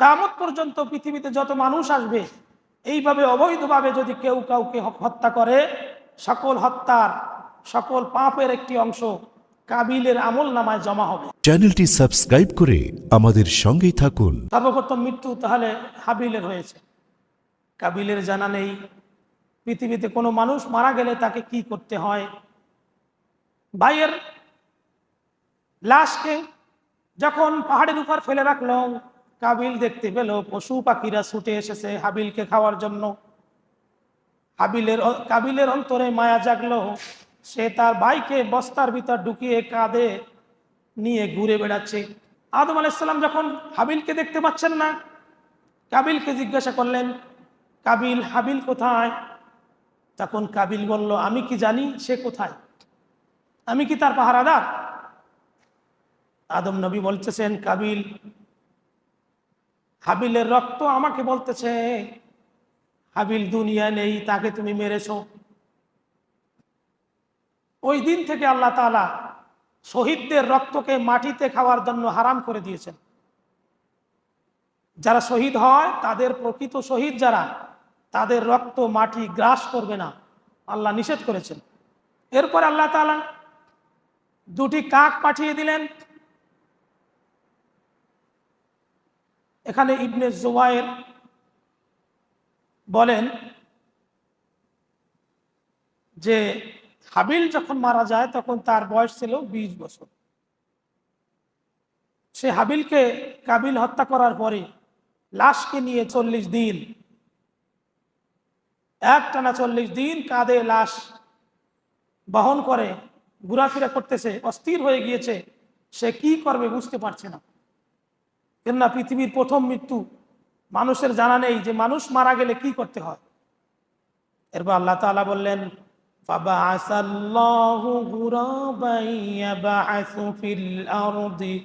কিয়ামত পর্যন্ত পৃথিবীতে যত মানুষ আসবে, এইভাবে অবৈধভাবে যদি কেউ কাউকে হত্যা করে, সকল হত্যার সকল পাপের একটি অংশ কাবিলের আমল নামায় জমা হবে। চ্যানেলটি সাবস্ক্রাইব করে আমাদের সঙ্গেই থাকুন। সর্বপ্রথম মৃত্যু তাহলে হাবিলের হয়েছে, কাবিলের জানা নেই। পৃথিবীতে কোনো মানুষ মারা গেলে তাকে কি করতে হয়। ভাইয়ের লাশকে যখন পাহাড়ের উপর ফেলে রাখলো, কাবিল দেখতে পেল পশু পাখিরা ছুটে এসেছে হাবিলকে খাওয়ার জন্য। কাবিলের অন্তরে মায়া জাগলো। সে তার ভাইকে বস্তার ভিতর ঢুকিয়ে কাঁধে নিয়ে ঘুরে বেড়াচ্ছে। আদম আলাইহিস সালাম যখন হাবিলকে দেখতে পাচ্ছেন না, কাবিলকে জিজ্ঞাসা করলেন, কাবিল, হাবিল কোথায়? তখন কাবিল বলল, আমি কি জানি সে কোথায়? আমি কি তার পাহারাদার? আদম নবী বলতেছেন, কাবিল, হাবিলের রক্ত আমাকে বলতেছে হাবিল দুনিয়া নেই, তাকে তুমি মেরেছো। ওই দিন থেকে আল্লাহ তাআলা শহীদদের রক্তকে মাটিতে খাওয়ার জন্য হারাম করে দিয়েছেন। যারা শহীদ হয়, তাদের প্রকৃত শহীদ যারা, তাদের রক্ত মাটি গ্রাস করবে না, আল্লাহ নিষেধ করেছেন। এরপর আল্লাহ তাআলা দুটি কাক পাঠিয়ে দিলেন। এখানে ইবনে জুবায়ের বলেন যে হাবিল যখন মারা যায় তখন তার বয়স ছিল 20 বছর। সে হাবিলকে কাবিল হত্যা করার পরে লাশকে নিয়ে 40 দিন, একটানা 40 দিন কাঁধে লাশ বহন করে ঘোরাফেরা করতেছে, অস্থির হয়ে গিয়েছে। সে কি করবে বুঝতে পারছে না। কেননা পৃথিবীর প্রথম মৃত্যু, মানুষের জানা নেই যে মানুষ মারা গেলে কি করতে হয়। এরপর আল্লাহ তাআলা বললেন, ফাবাআসাল্লাহু গুরাবান ইয়াবআসু ফিল আরদি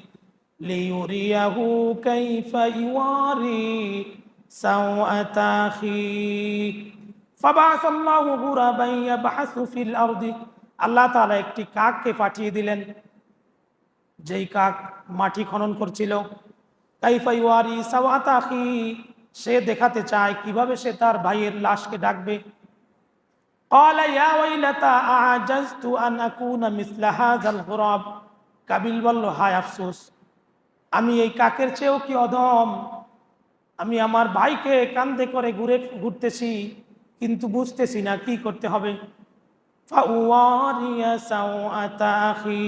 লিইউরিয়াহু কাইফা ইওয়ারি সাওআতা আখিহি। ফাবাআসাল্লাহু গুরাবান ইয়াবআসু ফিল আরদি, আল্লাহ তাআলা একটি কাককে পাঠিয়ে দিলেন, যেই কাক মাটি খনন করছিল। কাইফা ইওয়ারি সাওআতা আখিহি, সে দেখাতে চায় কিভাবে সে তার ভাইয়ের লাশকে ডাকবে। ক্বালা ইয়া ওয়াইলাতা আ'জাজতু আন আকুনা মিসলা হাযাল গুরাব, কাবিল বলল, হায় আফসোস, আমি এই কাকের চেয়েও কি অধম। আমি আমার ভাইকে কাঁধে করে ঘুরতেছি, কিন্তু বুঝতেছি না কি করতে হবে। ফাওয়ারিয়া সাওআতা আখি,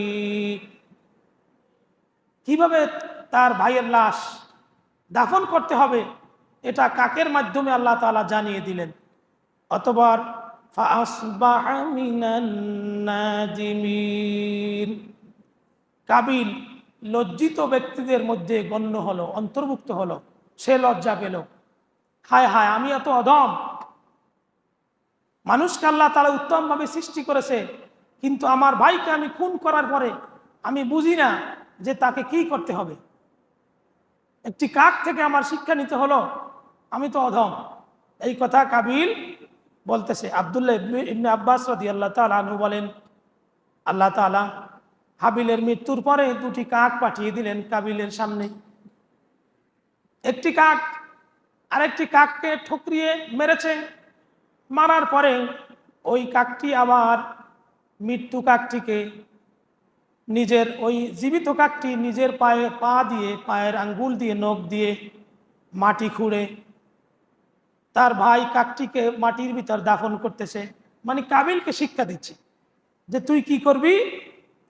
কিভাবে তার ভাইয়ের লাশ দাফন করতে হবে এটা কাকের মাধ্যমে আল্লাহ তাআলা জানিয়ে দিলেন। অতঃপর ফাআসবাহা মিনান নাদিমিন, কাবিল লজ্জিত ব্যক্তিদের মধ্যে গণ্য হলো, অন্তর্ভুক্ত হলো। সে লজ্জা পেল, হায় হায়, আমি এত অধম। মানুষকে আল্লাহ তাআলা উত্তমভাবে সৃষ্টি করেছে, কিন্তু আমার ভাইকে আমি খুন করার পরে আমি বুঝি না যে তাকে কি করতে হবে। একটি কাক থেকে আমার শিক্ষা নিতে হলো, আমি তো অধম। এই কথা কাবিল বলতেছে। আব্দুল্লাহ ইবনে আব্বাস রাদিয়াল্লাহু তাআলা আনহু বলেন, আল্লাহ তাআলা হাবিলের মৃত্যুর পরে দুটি কাক পাঠিয়ে দিলেন কাবিলের সামনে। একটি কাক আরেকটি কাককে ঠুকরিয়ে মেরেছে। মারার পরে ওই কাকটি আবার মৃত্যু কাকটিকে নিজের, ওই জীবিত কাকটি নিজের পায়ে পা দিয়ে, পায়ের আঙ্গুল দিয়ে, নখ দিয়ে মাটি খুঁড়ে তার ভাই কাকটিকে মাটির ভিতর দাফন করতেছে। মানে কাবিলকে শিক্ষা দিচ্ছে যে তুই কি করবি,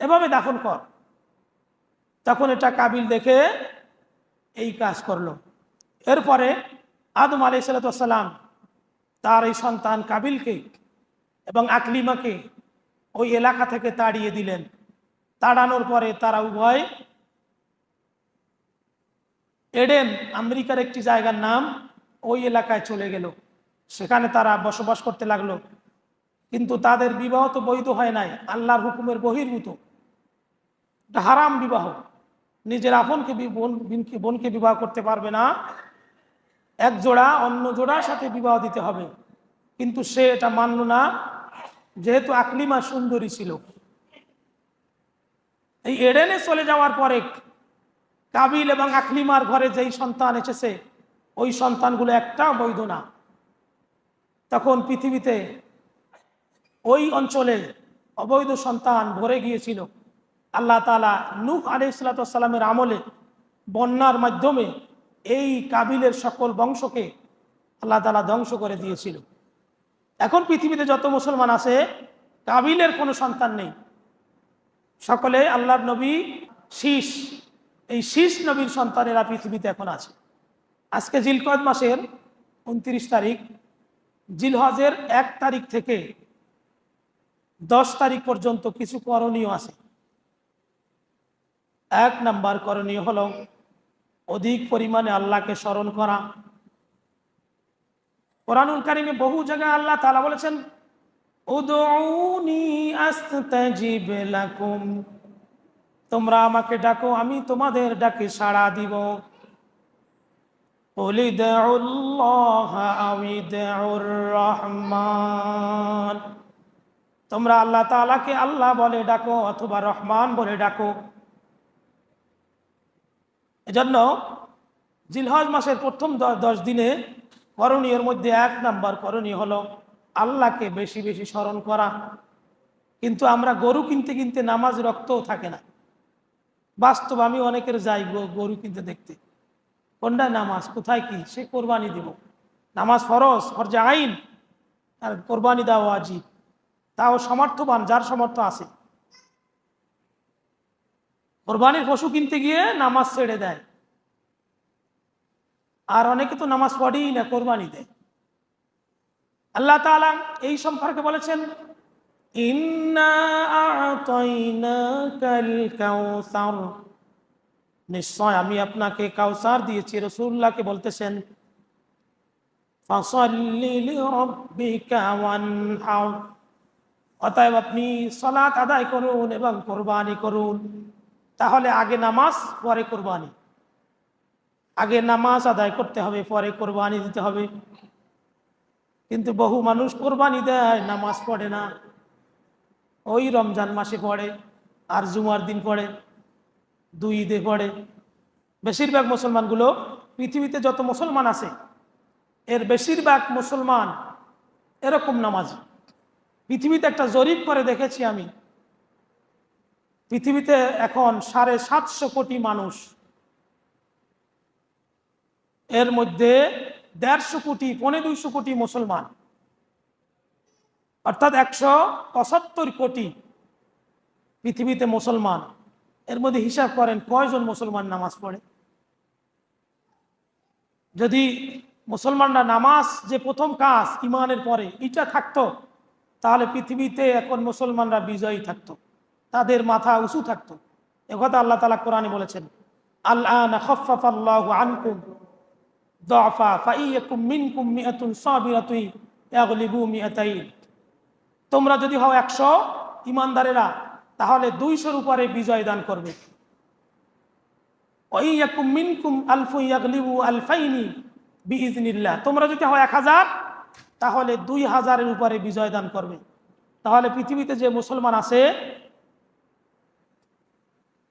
এভাবে দাফন কর। তখন এটা কাবিল দেখে এই কাজ করলো। এরপরে আদম আলাইহিস সালাম তার এই সন্তান কাবিলকে এবং আকলিমাকে ওই এলাকা থেকে তাড়িয়ে দিলেন। তাড়ানোর পরে তারা উভয় এডেন, আমেরিকার একটি জায়গার নাম, ওই এলাকায় চলে গেল। সেখানে তারা বসবাস করতে লাগলো। কিন্তু তাদের বিবাহ তো বৈধ হয় নাই, আল্লাহর হুকুমের বহির্ভূত, এটা হারাম বিবাহ। নিজের আপনকে বোনকে বিবাহ করতে পারবে না, এক জোড়া অন্য জোড়ার সাথে বিবাহ দিতে হবে। কিন্তু সে এটা মানল না, যেহেতু আকলিমা সুন্দরী ছিল। এই এডেনে চলে যাওয়ার পরে কাবিল এবং আকলিমার ঘরে যেই সন্তান এসেছে ওই সন্তানগুলো একটাও বৈধ না। তখন পৃথিবীতে ওই অঞ্চলে অবৈধ সন্তান ভরে গিয়েছিল। আল্লাহ তাআলা নূহ আলাইহিসসালামের আমলে বন্যার মাধ্যমে এই কাবিলের সকল বংশকে আল্লাহ তাআলা ধ্বংস করে দিয়েছিল। এখন পৃথিবীতে যত মুসলমান আছে কাবিলের কোনো সন্তান নেই, সকলে আল্লাহর নবী শীষ, এই শীষ নবীর সন্তানেরা পৃথিবীতে এখন আছে। আজকে জিলকদ মাসের 29 তারিখ, জিলহজের 1 তারিখ থেকে 10 তারিখ পর্যন্ত কিছু করণীয় আছে। 1 নাম্বার করণীয় হলো অধিক পরিমাণে আল্লাহকে স্মরণ করা। কোরআনুল কারীমে বহু জায়গায় আল্লাহ তাআলা বলেছেন, উদউনি আস্তাজিব লাকুম, তোমরা আমাকে ডাকো আমি তোমাদের ডাকে সাড়া দিব। কুলিদউল্লাহ আউইদউর রহমান, তোমরা আল্লাহ তাআলাকে আল্লাহ বলে ডাকো অথবা রহমান বলে ডাকো। এজন্য জিলহজ মাসের প্রথম 10 দিনে করণীয়ের মধ্যে 1 নাম্বার করণীয় হলো আল্লাহকে বেশি বেশি স্মরণ করা। কিন্তু আমরা গরু কিনতে কিনতে নামাজ রক্তও থাকে না। বাস্তব আমি অনেকের যাই গরু কিনতে দেখতে, কোনটায় নামাজ কোথায় কি, সে কোরবানি দিব। নামাজ ফরজ, ফরজে আইন, আর কোরবানি দেওয়া ওয়াজিব, তাও সমর্থবান যার সামর্থ্য আছে। কোরবানির পশু কিনতে গিয়ে নামাজ ছেড়ে দেয়, আর অনেকে তো নামাজ পড়েই না, কোরবানি দেয়। আল্লাহ তাআলা এই সম্পর্কে বলেছেন, ইন্না আ'তাইনাকাল কাউসার, নিশ্চয় আমি আপনাকে কাউসার দিয়েছি। রাসূলুল্লাহকে বলতেছেন, ফাসাল্লি লিরাব্বিকা ওয়ানহার, অতএব আপনি সালাত আদায় করুন এবং কোরবানি করুন। তাহলে আগে নামাজ পরে কোরবানি, আগে নামাজ আদায় করতে হবে পরে কোরবানি দিতে হবে। কিন্তু বহু মানুষ কোরবানি দেয় নামাজ পড়ে না, ওই রমজান মাসে পড়ে আর জুমার দিন পড়ে, 2 ঈদে পড়ে। বেশিরভাগ মুসলমানগুলো, পৃথিবীতে যত মুসলমান আছে এর বেশিরভাগ মুসলমান এরকম নামাজি। পৃথিবীতে একটা জরিপ করে দেখেছি আমি, পৃথিবীতে এখন 750 কোটি মানুষ, এর মধ্যে 150 কোটি 250 কোটি মুসলমান, অর্থাৎ 175 কোটি পৃথিবীতে মুসলমান। এর মধ্যে হিসাব করেন কয়জন মুসলমান নামাজ পড়ে। যদি মুসলমানরা নামাজ যে প্রথম কাজ ইমানের পরে এটা থাকতো, তাহলে পৃথিবীতে এখন মুসলমানরা বিজয়ী থাকতো, তাদের মাথা উঁচু থাকতো। একথা আল্লাহ তাআলা কোরআনে বলেছেন, আল-আনা খাফফাল্লাহু আনকুম দুআফা ফাইয়াকুম মিনকুম মিআতুন সাবিরাতুন ইয়াগলিবু মিআতাইন, তোমরা যদি হও 100 ইমানদারেরা তাহলে 200-র উপরে বিজয় দান করবে। ওয়াইয়াকুম মিনকুম আলফুন ইয়াগলিবু আলফাইনি বিইজনিল্লাহ, তোমরা যদি হও 1000 তাহলে 2000-এর উপরে বিজয় দান করবে। তাহলে পৃথিবীতে যে মুসলমান আছে,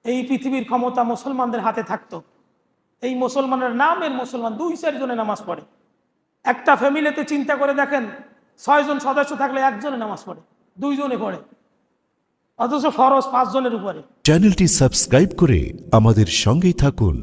এই পৃথিবীর ক্ষমতা মুসলমানদের হাতে থাকতো। এই মুসলমানের নামের মুসলমান 2-4 জনে নামাজ পড়ে। একটা ফ্যামিলিতে চিন্তা করে দেখেন, 6 জন সদস্য থাকলে 1 জনে নামাজ পড়ে, 2 জনে পড়ে, অথচ ফরজ 5 জনের উপরে। চ্যানেলটি সাবস্ক্রাইব করে আমাদের সঙ্গেই থাকুন।